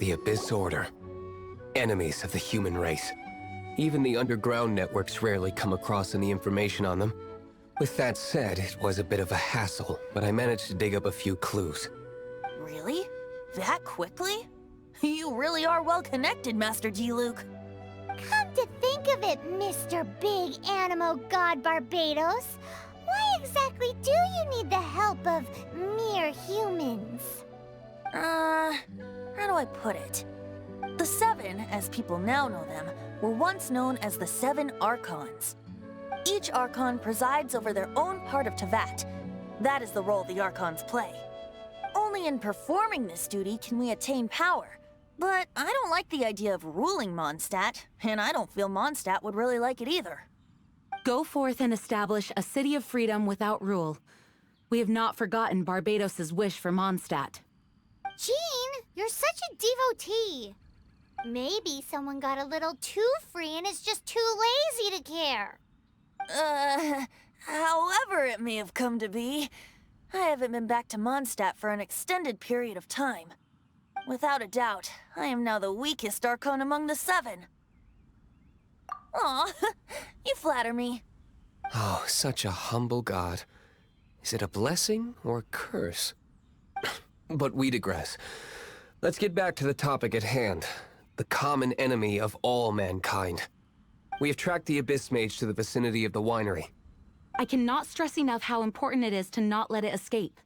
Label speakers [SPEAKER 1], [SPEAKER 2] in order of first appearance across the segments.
[SPEAKER 1] The Abyss Order. Enemies of the human race. Even the underground networks rarely come across any information on them. With that said, it was a bit of a hassle, but I managed to dig up a few clues.
[SPEAKER 2] Really? That quickly? You really are well connected, Master G-Luke.
[SPEAKER 3] Come to think of it, Mr. Big Animo God Barbados, why exactly do you need the help of mere humans?
[SPEAKER 2] How do I put it? The Seven, as people now know them, were once known as the Seven Archons. Each Archon presides over their own part of Teyvat. That is the role the Archons play. Only in performing this duty can we attain power. But I don't like the idea of ruling Mondstadt, and I don't feel Mondstadt would really like it either.
[SPEAKER 4] Go forth and establish a city of freedom without rule. We have not forgotten Barbados's wish for Mondstadt.
[SPEAKER 3] Jean, you're such a devotee. Maybe someone got a little too free and is just too lazy to care.
[SPEAKER 2] However it may have come to be, I haven't been back to Mondstadt for an extended period of time. Without a doubt, I am now the weakest Archon among the Seven. Aw, you flatter me.
[SPEAKER 1] Oh, such a humble god. Is it a blessing or a curse? But we digress. Let's get back to the topic at hand. The common enemy of all mankind. We have tracked the Abyss Mage to the vicinity of the winery.
[SPEAKER 4] I cannot stress enough how important it is to not let it escape.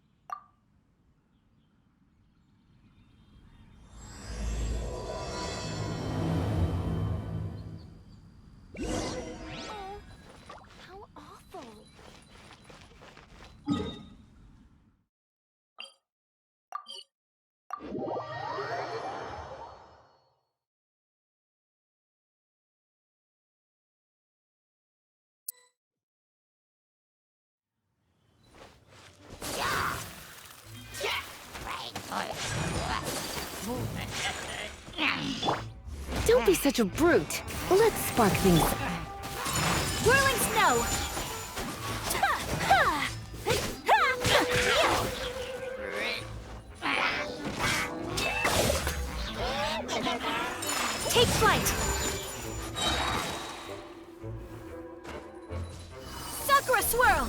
[SPEAKER 3] How awful.
[SPEAKER 5] Don't be such a brute. Let's spark things.
[SPEAKER 3] Whirling snow! Take flight! Sakura swirl!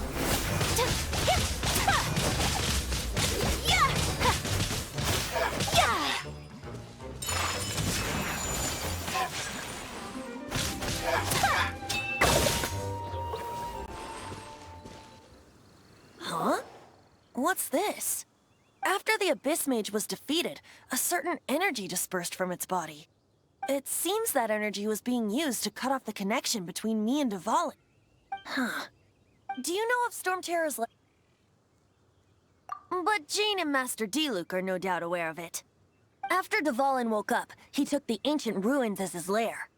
[SPEAKER 2] Huh? What's this? After the Abyss Mage was defeated, a certain energy dispersed from its body. It seems that energy was being used to cut off the connection between me and Dvalin. Huh. Do you know of Stromterror's lair? But Jean and Master D-Luke are no doubt aware of it. After Dvalin woke up, he took the ancient ruins as his lair.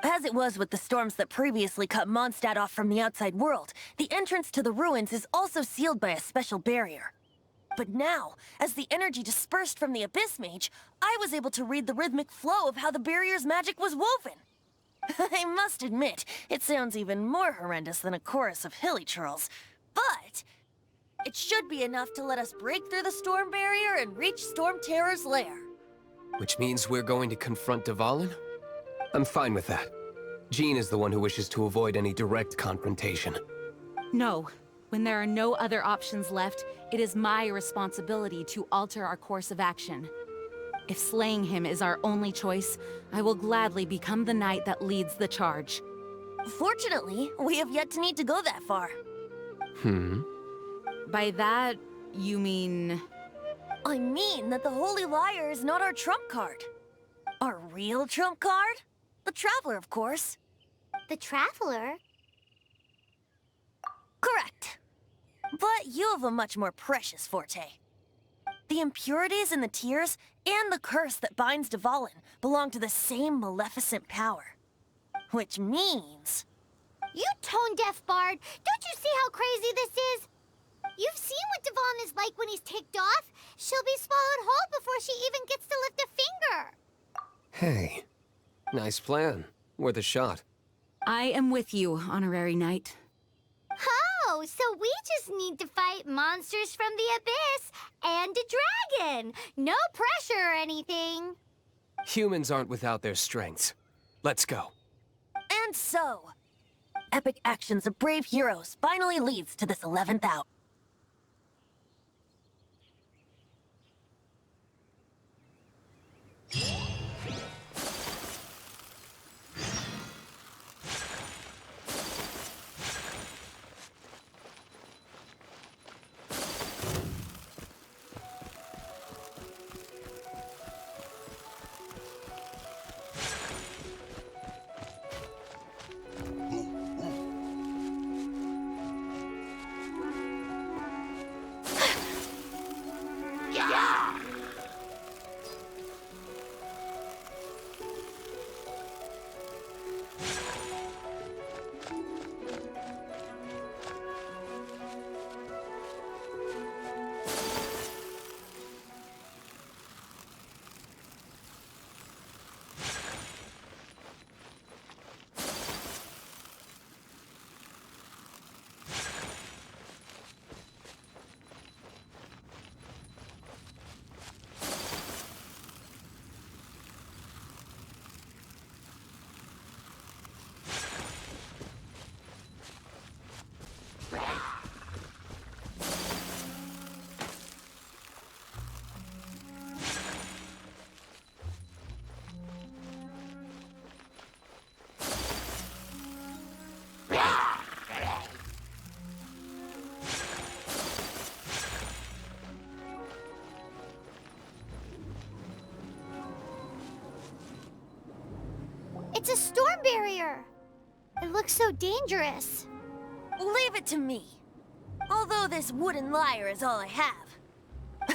[SPEAKER 2] As it was with the storms that previously cut Mondstadt off from the outside world, the entrance to the ruins is also sealed by a special barrier. But now, as the energy dispersed from the Abyss Mage, I was able to read the rhythmic flow of how the barrier's magic was woven. I must admit, it sounds even more horrendous than a chorus of hilly churls. But it should be enough to let us break through the storm barrier and reach Stromterror's lair.
[SPEAKER 1] Which means we're going to confront Dvalin? I'm fine with that. Jean is the one who wishes to avoid any direct confrontation.
[SPEAKER 4] No. When there are no other options left, it is my responsibility to alter our course of action. If slaying him is our only choice, I will gladly become the knight that leads the charge.
[SPEAKER 2] Fortunately, we have yet to need to go that far.
[SPEAKER 4] By that, you mean...
[SPEAKER 2] I mean that the Holy Liar is not our trump card. Our real trump card? The Traveler, of course.
[SPEAKER 3] The Traveler?
[SPEAKER 2] Correct. But you have a much more precious forte. The impurities in the tears and the curse that binds Dvalin belong to the same maleficent power. Which means...
[SPEAKER 3] You tone-deaf bard! Don't you see how crazy this is? You've seen what Dvalin is like when he's ticked off. She'll be swallowed whole before she even gets to lift a finger.
[SPEAKER 1] Hey, nice plan. Worth a shot.
[SPEAKER 4] I am with you, Honorary Knight.
[SPEAKER 3] Oh, so we just need to fight monsters from the Abyss and a dragon. No pressure or anything.
[SPEAKER 1] Humans aren't without their strengths. Let's go.
[SPEAKER 2] And so, epic actions of brave heroes finally leads to this 11th hour.
[SPEAKER 3] It's a storm barrier. It looks so dangerous.
[SPEAKER 2] Leave it to me. Although this wooden lyre is all I have.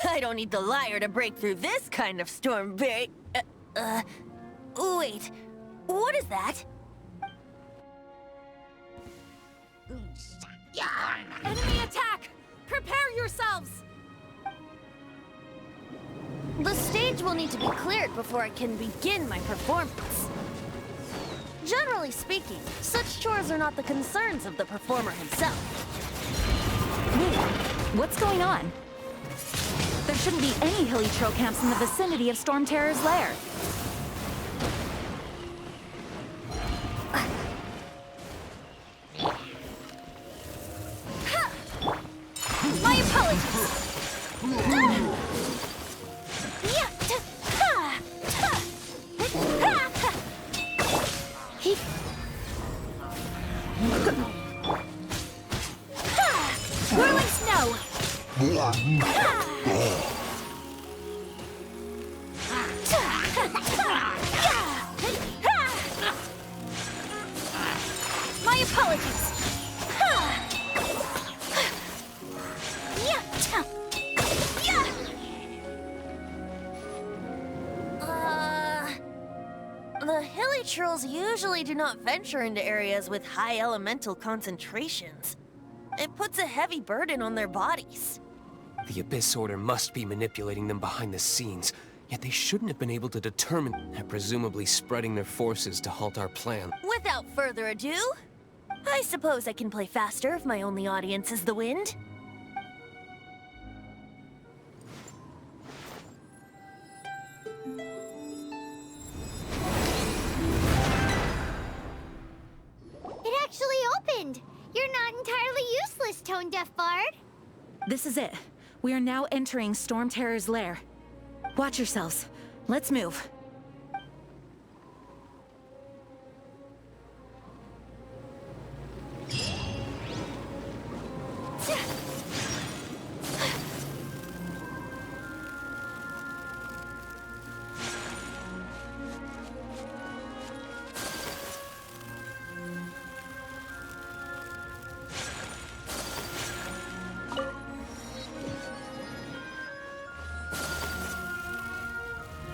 [SPEAKER 2] I don't need the lyre to break through this kind of storm barrier. Wait. What is that?
[SPEAKER 4] Enemy attack! Prepare yourselves!
[SPEAKER 2] The stage will need to be cleared before I can begin my performance. Generally speaking, such chores are not the concerns of the performer himself.
[SPEAKER 4] Wait, what's going on? There shouldn't be any hilly trail camps in the vicinity of Stromterror's lair.
[SPEAKER 2] My apologies!
[SPEAKER 3] Whirling snow.
[SPEAKER 2] My apologies! The hilly trolls usually do not venture into areas with high elemental concentrations. It puts a heavy burden on their bodies.
[SPEAKER 1] The Abyss Order must be manipulating them behind the scenes, yet they shouldn't have been able to determine and presumably spreading their forces to halt our plan.
[SPEAKER 2] Without further ado, I suppose I can play faster if my only audience is the wind.
[SPEAKER 3] It actually opened. You're not entirely useless, Tone Deaf Bard.
[SPEAKER 4] This is it. We are now entering Stromterror's lair. Watch yourselves. Let's move.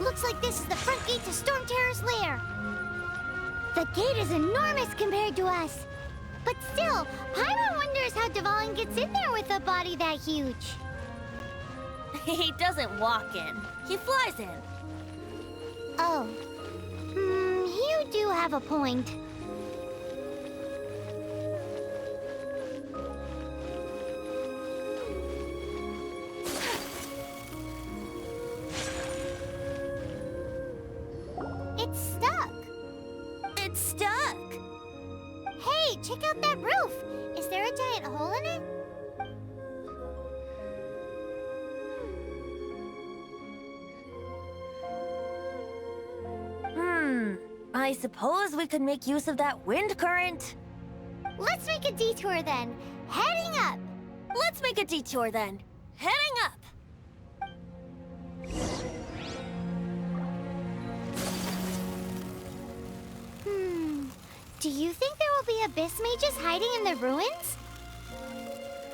[SPEAKER 3] Looks like this is the front gate to Stromterror's lair. The gate is enormous compared to us. But still, Paimon wonders how Dvalin gets in there with a body that huge.
[SPEAKER 2] He doesn't walk in, he flies in.
[SPEAKER 3] Oh. You do have a point.
[SPEAKER 2] stuck!
[SPEAKER 3] Hey, check out that roof! Is there a giant hole in it?
[SPEAKER 2] I suppose we could make use of that wind current.
[SPEAKER 3] Let's make a detour then. Heading up!
[SPEAKER 2] Let's make a detour then. Heading up!
[SPEAKER 3] Do you think there will be abyss mages hiding in the ruins?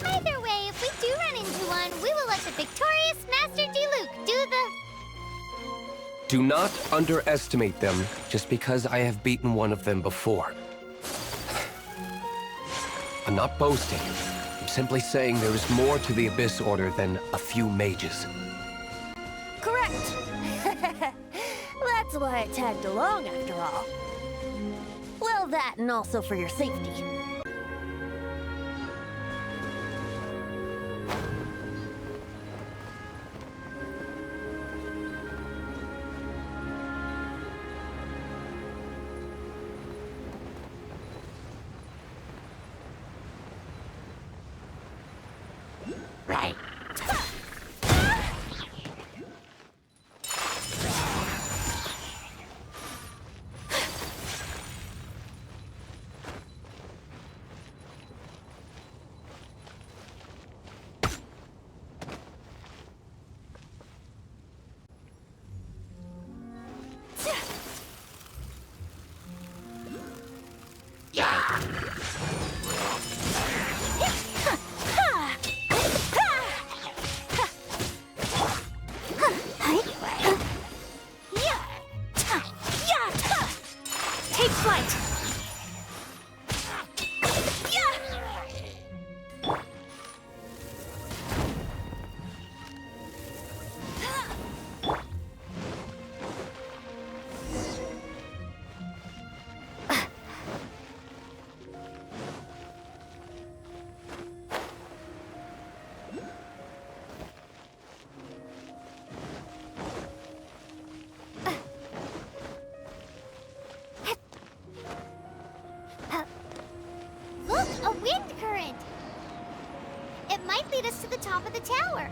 [SPEAKER 3] Either way, if we do run into one, we will let the victorious Master Diluc do the...
[SPEAKER 1] Do not underestimate them just because I have beaten one of them before. I'm not boasting. I'm simply saying there is more to the Abyss Order than a few mages.
[SPEAKER 2] Correct. That's why I tagged along after all. Well, that and also for your safety.
[SPEAKER 5] Right.
[SPEAKER 2] Take flight!
[SPEAKER 3] Look, a wind current! It might lead us to the top of the tower.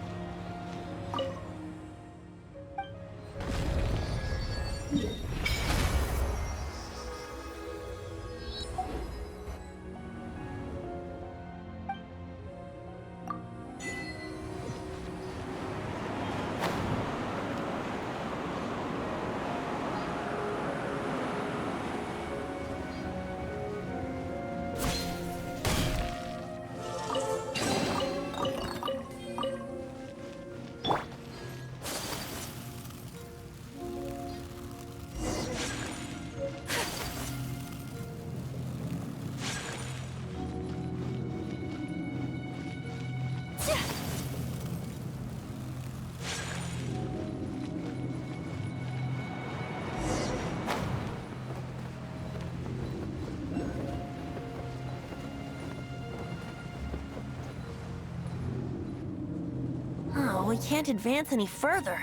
[SPEAKER 2] Oh, we can't advance any further.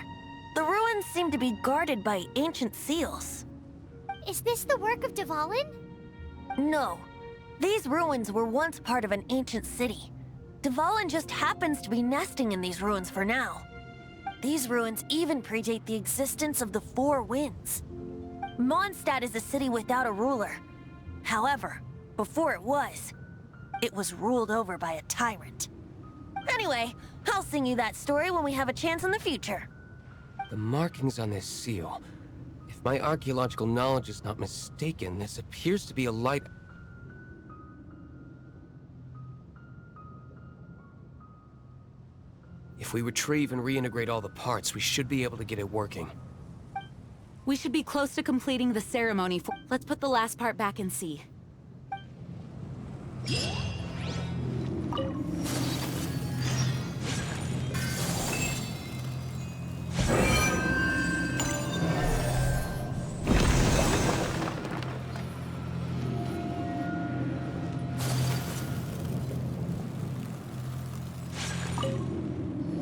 [SPEAKER 2] The ruins seem to be guarded by ancient seals.
[SPEAKER 3] Is this the work of Dvalin?
[SPEAKER 2] No. These ruins were once part of an ancient city. Dvalin just happens to be nesting in these ruins for now. These ruins even predate the existence of the Four Winds. Mondstadt is a city without a ruler. However, before it was ruled over by a tyrant. Anyway, I'll sing you that story when we have a chance in the future.
[SPEAKER 1] The markings on this seal. If my archaeological knowledge is not mistaken, this appears to be a light... If we retrieve and reintegrate all the parts, we should be able to get it working.
[SPEAKER 4] We should be close to completing the ceremony for... Let's put the last part back and see.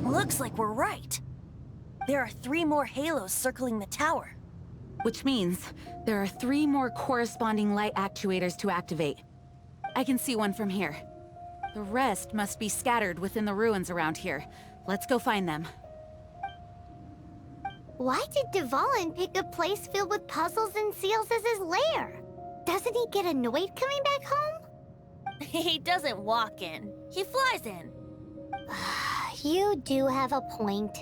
[SPEAKER 2] Looks like we're right. There are 3 more halos circling the tower.
[SPEAKER 4] Which means there are 3 more corresponding light actuators to activate. I can see one from here. The rest must be scattered within the ruins around here. Let's go find them.
[SPEAKER 3] Why did Dvalin pick a place filled with puzzles and seals as his lair? Doesn't he get annoyed coming back home?
[SPEAKER 2] He doesn't walk in. He flies in.
[SPEAKER 3] You do have a point.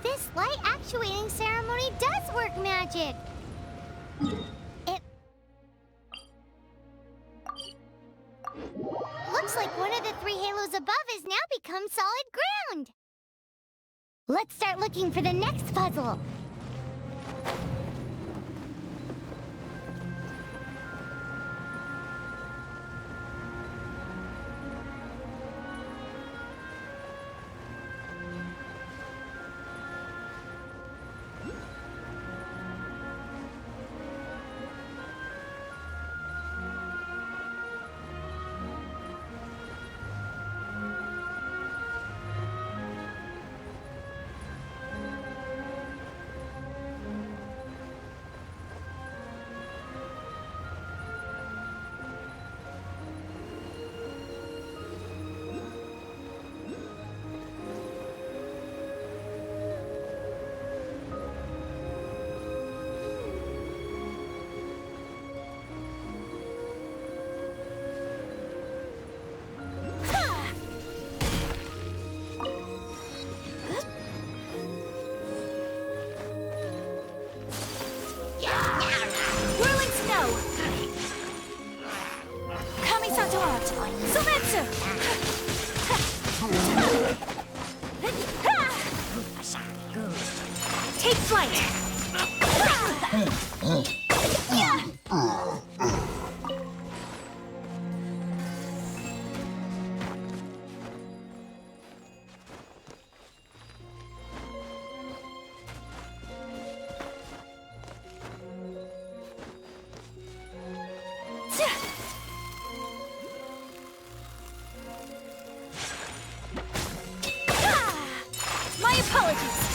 [SPEAKER 3] This light actuating ceremony does work magic! It looks like one of the 3 halos above has now become solid ground! Let's start looking for the next puzzle!
[SPEAKER 2] Take flight!
[SPEAKER 3] My apologies!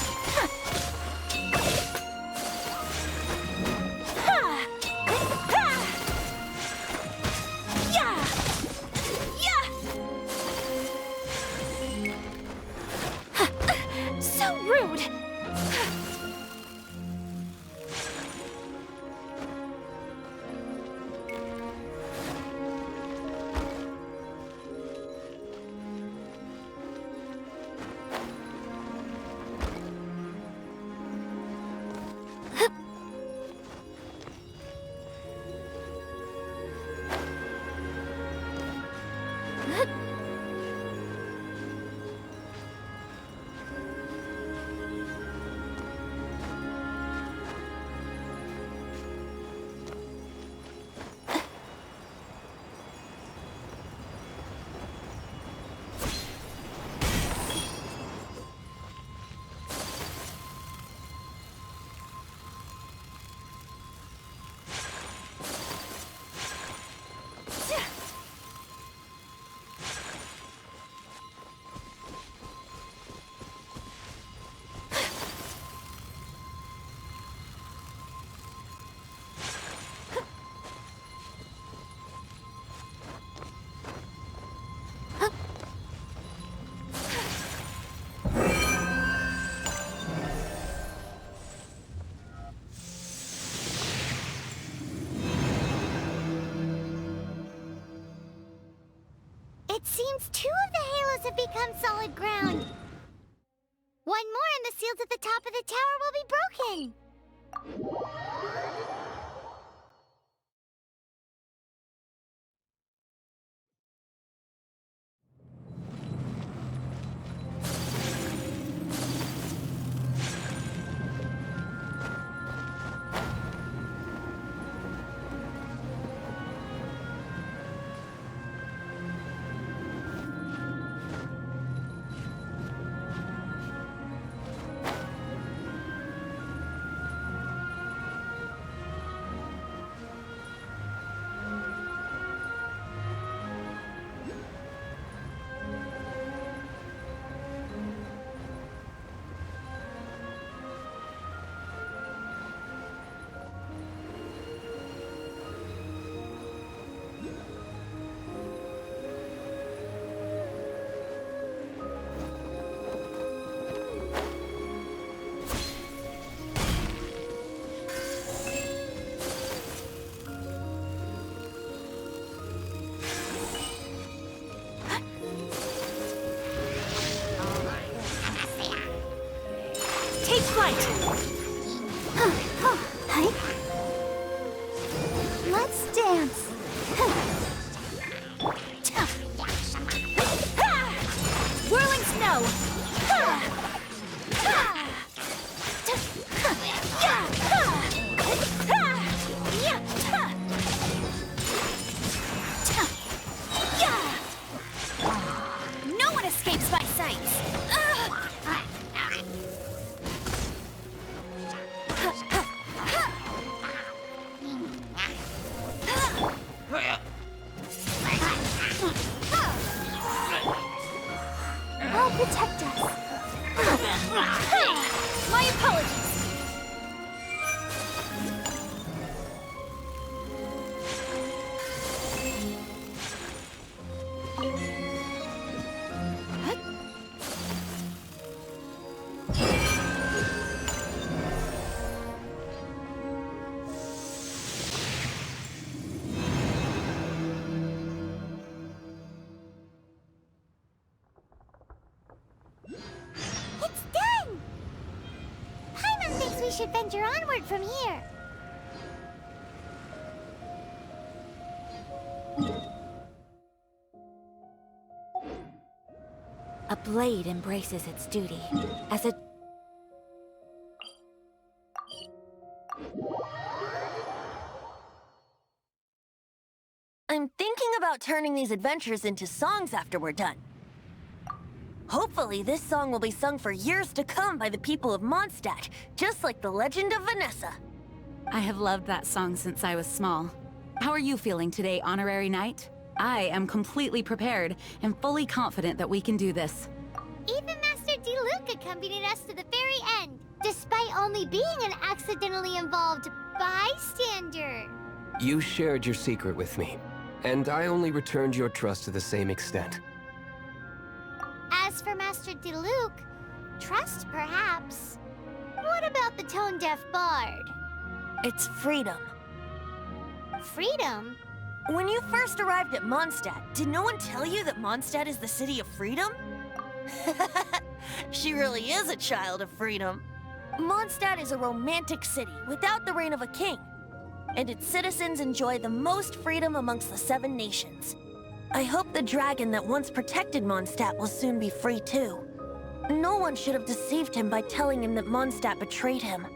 [SPEAKER 3] It seems 2 of the halos have become solid ground. One more and the seals at the top of the tower will be broken. Let's dance.
[SPEAKER 2] Whirling snow! No one escapes my sight!
[SPEAKER 3] I'll protect us.
[SPEAKER 2] My apologies!
[SPEAKER 3] It's done! Paimon thinks we should venture onward from here.
[SPEAKER 2] A blade embraces its duty as a... I'm thinking about turning these adventures into songs after we're done. Hopefully, this song will be sung for years to come by the people of Mondstadt, just like the legend of Vanessa.
[SPEAKER 4] I have loved that song since I was small. How are you feeling today, Honorary Knight? I am completely prepared and fully confident that we can do this.
[SPEAKER 3] Even Master Diluc accompanied us to the very end, despite only being an accidentally involved bystander.
[SPEAKER 1] You shared your secret with me, and I only returned your trust to the same extent.
[SPEAKER 3] As for Master Diluc, trust perhaps. What about the tone-deaf bard?
[SPEAKER 2] It's freedom.
[SPEAKER 3] Freedom?
[SPEAKER 2] When you first arrived at Mondstadt, did no one tell you that Mondstadt is the city of freedom? She really is a child of freedom. Mondstadt is a romantic city without the reign of a king, and its citizens enjoy the most freedom amongst the 7 nations. I hope the dragon that once protected Mondstadt will soon be free too. No one should have deceived him by telling him that Mondstadt betrayed him.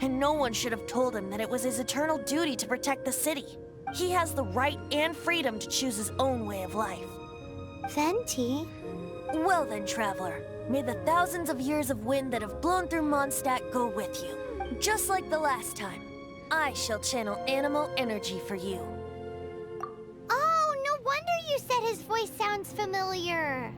[SPEAKER 2] And no one should have told him that it was his eternal duty to protect the city. He has the right and freedom to choose his own way of life.
[SPEAKER 3] Venti?
[SPEAKER 2] Well then, traveler, may the thousands of years of wind that have blown through Mondstadt go with you. Just like the last time, I shall channel animal energy for you.
[SPEAKER 3] Oh, no wonder you said his voice sounds familiar.